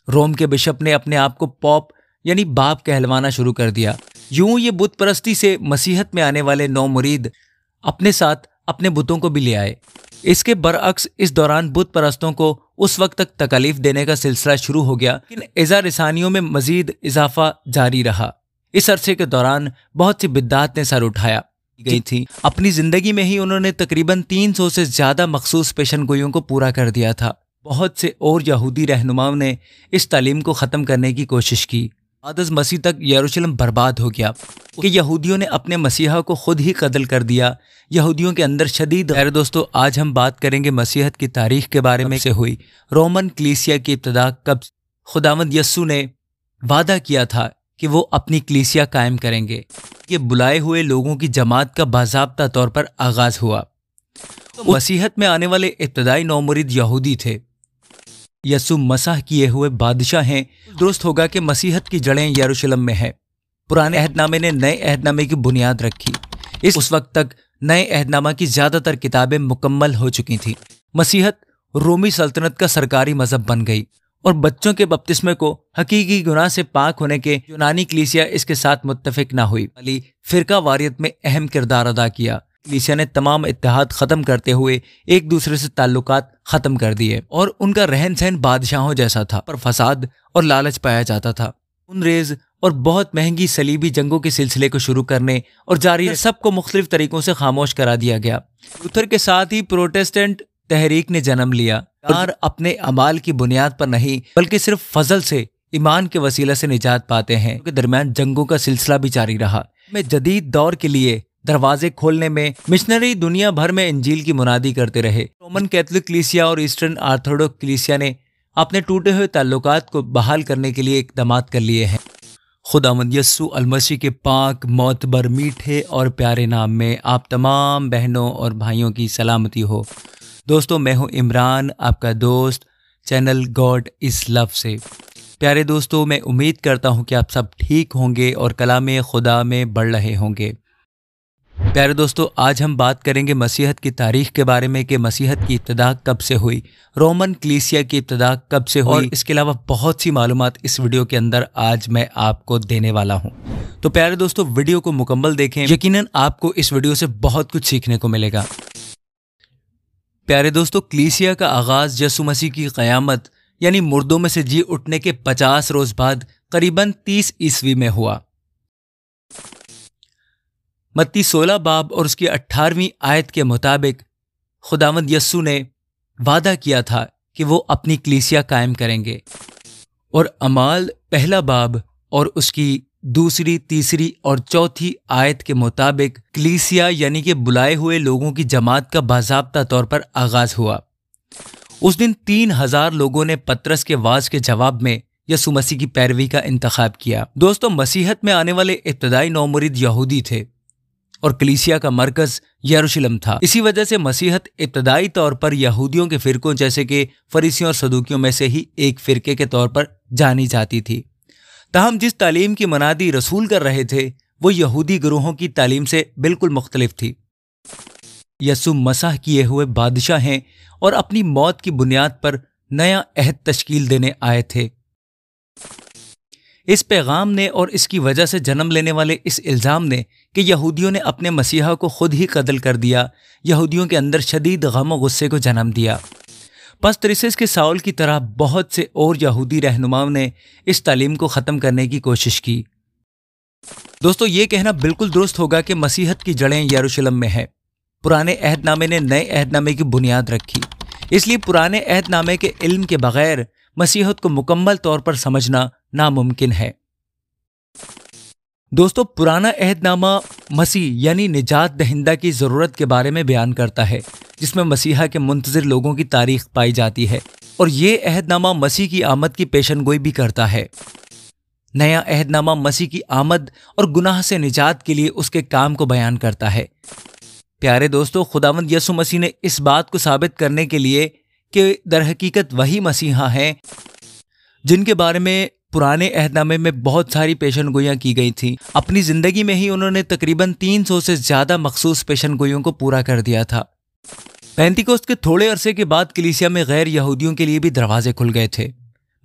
روم کے بشپ نے اپنے آپ کو پوپ یعنی باپ کہلوانا شروع کر دیا۔ یوں یہ بت پرستی سے مسیحت میں آنے والے 9 مرید اپنے ساتھ اپنے بتوں کو بھی لے آئے۔ اس کے برعکس اس دوران بت پرستوں کو اس وقت تک تکالیف دینے کا سلسلہ شروع ہو گیا، لیکن ازا رسانیوں میں مزید اضافہ جاری رہا۔ اس عرصے کے دوران بہت سی بدعات نے سر اٹھایا گئی تھی۔ اپنی زندگی میں ہی انہوں نے تقریباً 300 سے زیادہ مخصوص پیشن گوئیوں کو پورا کر دیا تھا۔ بہت سے اور یہودی رہنماؤں نے اس تعلیم کو ختم کرنے کی کوشش کی۔ بعد از مسیح تک یروشلم برباد ہو گیا کہ یہودیوں نے اپنے مسیحا کو خود ہی قتل کر دیا۔ یہودیوں کے اندر شدید غیر دوستو، آج ہم بات کریں گے مسیحت کی تاریخ کے بارے میں سے ہوئی رومن کلیسیا کی ابتدا کب۔ خداوند یسوع نے وعدہ کیا تھا کہ وہ اپنی کلیسیا قائم کریں گے۔ یہ بلائے ہوئے لوگوں کی جماعت کا باضابطہ طور پر آغاز ہوا۔ مسیحت میں آنے والے ابتدائی 9 مرید یہودی تھے۔ یسوع مسح کیے ہوئے بادشاہ ہیں۔ درست ہوگا کہ مسیحت کی جڑیں یروشلم میں ہے۔ پرانے عہد نامے نے نئے عہد نامے کی بنیاد رکھی۔ اس وقت تک نئے عہد نامہ کی زیادہ تر کتابیں مکمل ہو چکی تھیں۔ مسیحت رومی سلطنت کا سرکاری مذہب بن گئی اور بچوں کے بپتسمے کو حقیقی گناہ سے پاک ہونے کے یونانی کلیسیا اس کے ساتھ متفق نہ ہوئی، بلکہ فرقہ واریت میں اہم کردار ادا کیا۔ کلیسیا نے تمام اتحاد ختم کرتے ہوئے ایک دوسرے سے تعلقات ختم کر دیے اور ان کا رہن سہن بادشاہوں جیسا تھا، پر فساد اور لالچ پایا جاتا تھا۔ خونریز اور بہت مہنگی صلیبی جنگوں کے سلسلے کو شروع کرنے اور جاری سب کو مختلف طریقوں سے خاموش کرا دیا گیا۔ لوتھر کے ساتھ ہی پروٹسٹنٹ تحریک نے جنم لیا اور اپنے اعمال کی بنیاد پر نہیں بلکہ صرف فضل سے ایمان کے وسیلہ سے نجات پاتے ہیں۔ کے درمیان جنگوں کا سلسلہ بھی جاری رہا۔ میں جدید دور کے لیے دروازے کھولنے میں مشنری دنیا بھر میں انجیل کی منادی کرتے رہے۔ رومن کیتھولک کلیسیا اور ایسٹرن آرتھوڈوکس کلیسیا نے اپنے ٹوٹے ہوئے تعلقات کو بحال کرنے کے لیے اقدامات کر لیے ہیں۔ خداوند یسوع المسیح کے پاک معتبر میٹھے اور پیارے نام میں آپ تمام بہنوں اور بھائیوں کی سلامتی ہو۔ دوستو، میں ہوں عمران، آپ کا دوست چینل گاڈ از لو سے۔ پیارے دوستو، میں امید کرتا ہوں کہ آپ سب ٹھیک ہوں گے اور کلام خدا میں بڑھ رہے ہوں گے۔ پیارے دوستو، آج ہم بات کریں گے مسیحت کی تاریخ کے بارے میں کہ مسیحت کی ابتدا کب سے ہوئی، رومن کلیسیا کی ابتدا کب سے ہوئی، اور اس کے علاوہ بہت سی معلومات اس ویڈیو کے اندر آج میں آپ کو دینے والا ہوں۔ تو پیارے دوستو، ویڈیو کو مکمل دیکھیں، یقیناً آپ کو اس ویڈیو سے بہت کچھ سیکھنے کو ملے گا۔ پیارے دوستو، کلیسیا کا آغاز یسوع مسیح کی قیامت یعنی مردوں میں سے جی اٹھنے کے 50 روز بعد قریباً 30 عیسوی میں ہوا۔ متی 16 باب اور اس کی 18ویں آیت کے مطابق خداوند یسوع نے وعدہ کیا تھا کہ وہ اپنی کلیسیا قائم کریں گے، اور اعمال 1 باب اور اس کی 2، 3 اور 4 آیت کے مطابق کلیسیا یعنی کہ بلائے ہوئے لوگوں کی جماعت کا باضابطہ طور پر آغاز ہوا۔ اس دن 3000 لوگوں نے پطرس کے وعظ کے جواب میں یسوع مسیح کی پیروی کا انتخاب کیا۔ دوستو، مسیحت میں آنے والے ابتدائی 9 مرید یہودی تھے اور کلیسیا کا مرکز یروشلم تھا۔ اسی وجہ سے مسیحت ابتدائی طور پر یہودیوں کے فرقوں جیسے کہ فریسیوں اور صدوقیوں میں سے ہی ایک فرقے کے طور پر جانی جاتی تھی۔ تاہم جس تعلیم کی منادی رسول کر رہے تھے وہ یہودی گروہوں کی تعلیم سے بالکل مختلف تھی۔ یسوع مسح کیے ہوئے بادشاہ ہیں اور اپنی موت کی بنیاد پر نیا عہد تشکیل دینے آئے تھے۔ اس پیغام نے اور اس کی وجہ سے جنم لینے والے اس الزام نے کہ یہودیوں نے اپنے مسیحا کو خود ہی قتل کر دیا، یہودیوں کے اندر شدید غم و غصے کو جنم دیا۔ پس ترسس کے ساؤل کی طرح بہت سے اور یہودی رہنماؤں نے اس تعلیم کو ختم کرنے کی کوشش کی۔ دوستو، یہ کہنا بالکل درست ہوگا کہ مسیحت کی جڑیں یروشلم میں ہے۔ پرانے عہد نامے نے نئے عہد نامے کی بنیاد رکھی، اس لیے پرانے عہد نامے کے علم کے بغیر مسیحت کو مکمل طور پر سمجھنا ناممکن ہے۔ دوستو، پرانا عہد نامہ مسیح یعنی نجات دہندہ کی ضرورت کے بارے میں بیان کرتا ہے، جس میں مسیحا کے منتظر لوگوں کی تاریخ پائی جاتی ہے، اور یہ عہد نامہ مسیح کی آمد کی پیشن گوئی بھی کرتا ہے۔ نیا عہد نامہ مسیح کی آمد اور گناہ سے نجات کے لیے اس کے کام کو بیان کرتا ہے۔ پیارے دوستو، خداوند یسوع مسیح نے اس بات کو ثابت کرنے کے لیے کہ در حقیقت وہی مسیحا ہیں جن کے بارے میں پرانے عہد نامے میں بہت ساری پیشن گوئیاں کی گئی تھیں، اپنی زندگی میں ہی انہوں نے تقریباً 300 سے زیادہ مخصوص پیشن گوئیوں کو پورا کر دیا تھا۔ پینتیکوست کے تھوڑے عرصے کے بعد کلیسیا میں غیر یہودیوں کے لیے بھی دروازے کھل گئے تھے۔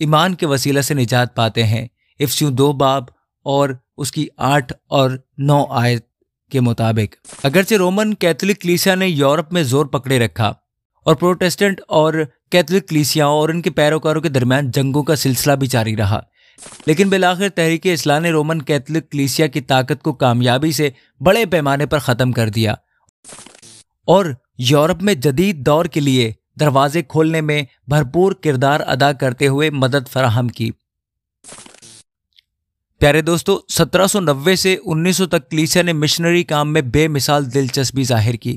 ایمان کے وسیلہ سے نجات پاتے ہیں۔ افسیوں 2 باب اور اس کی 8 اور 9 آیت کے مطابق اگرچہ رومن کیتھولک کلیسیا نے یورپ میں زور پکڑے رکھا اور پروٹسٹنٹ اور کیتھولک کلیسیاؤں اور ان کے پیروکاروں کے درمیان جنگوں کا سلسلہ بھی جاری رہا، لیکن بالآخر تحریک اصلاح نے رومن کیتھولک کلیسیا کی طاقت کو کامیابی سے بڑے پیمانے پر ختم کر دیا اور یورپ میں جدید دور کے لیے دروازے کھولنے میں بھرپور کردار ادا کرتے ہوئے مدد فراہم کی۔ پیارے دوستو، 1790 سے 1900 تک کلیسیا نے مشنری کام میں بے مثال دلچسپی ظاہر کی۔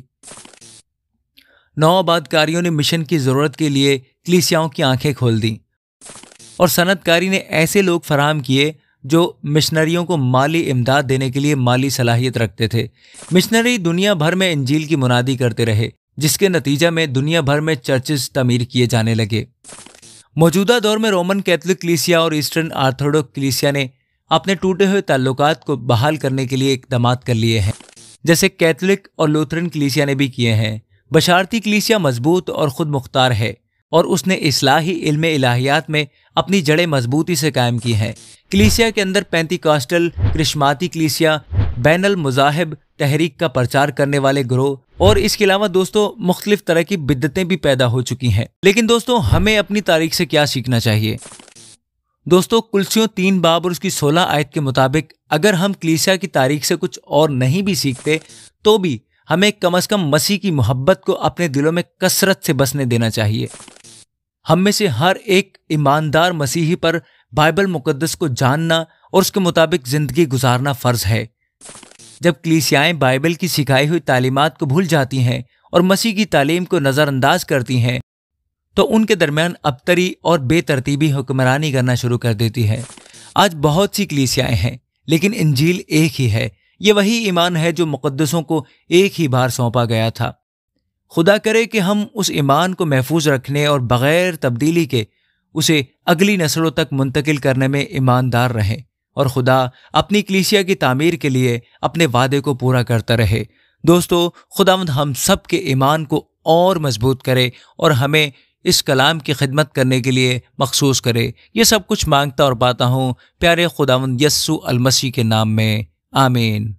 نو آباد کاریوں نے مشن کی ضرورت کے لیے کلیسیاؤں کی آنکھیں کھول دیں اور صنعت کاری نے ایسے لوگ فراہم کیے جو مشنریوں کو مالی امداد دینے کے لیے مالی صلاحیت رکھتے تھے۔ مشنری دنیا بھر میں انجیل کی منادی کرتے رہے، جس کے نتیجہ میں دنیا بھر میں چرچز تعمیر کیے جانے لگے۔ موجودہ دور میں رومن کیتھولک کلیسیا اور ایسٹرن آرتھوڈوکس کلیسیا نے اپنے ٹوٹے ہوئے تعلقات کو بحال کرنے کے لیے اقدامات کر لیے ہیں، جیسے کیتھولک اور لوتھرن کلیسیا نے بھی کیے ہیں۔ بشارتی کلیسیا مضبوط اور خود مختار ہے اور اس نے اصلاحی علم الہیات میں اپنی جڑیں مضبوطی سے قائم کی ہیں۔ کلیسیا کے اندر پینتیکاسٹل، کرشماتی کلیسیا، بین المذاہب تحریک کا پرچار کرنے والے گروہ اور اس کے علاوہ دوستو مختلف طرح کی بدعتیں بھی پیدا ہو چکی ہیں۔ لیکن دوستو ہمیں اپنی تاریخ سے کیا سیکھنا چاہیے؟ دوستو کلسیوں 3 باب اور اس کی 16 آیت کے مطابق اگر ہم کلیسیا کی تاریخ سے کچھ اور نہیں بھی سیکھتے تو بھی ہمیں کم از کم مسیح کی محبت کو اپنے دلوں میں کثرت سے بسنے دینا چاہیے۔ ہم میں سے ہر ایک ایماندار مسیحی پر بائبل مقدس کو جاننا اور اس کے مطابق زندگی گزارنا فرض ہے۔ جب کلیسیائیں بائبل کی سکھائی ہوئی تعلیمات کو بھول جاتی ہیں اور مسیح کی تعلیم کو نظر انداز کرتی ہیں تو ان کے درمیان ابتری اور بے ترتیبی حکمرانی کرنا شروع کر دیتی ہے۔ آج بہت سی کلیسیائیں ہیں لیکن انجیل ایک ہی ہے۔ یہ وہی ایمان ہے جو مقدسوں کو ایک ہی بار سونپا گیا تھا۔ خدا کرے کہ ہم اس ایمان کو محفوظ رکھنے اور بغیر تبدیلی کے اسے اگلی نسلوں تک منتقل کرنے میں ایماندار رہیں اور خدا اپنی کلیسیا کی تعمیر کے لیے اپنے وعدے کو پورا کرتا رہے۔ دوستو خداوند ہم سب کے ایمان کو اور مضبوط کرے اور ہمیں اس کلام کی خدمت کرنے کے لیے مخصوص کرے۔ یہ سب کچھ مانگتا اور پاتا ہوں پیارے خداوند یسوع المسیح کے نام میں، آمین۔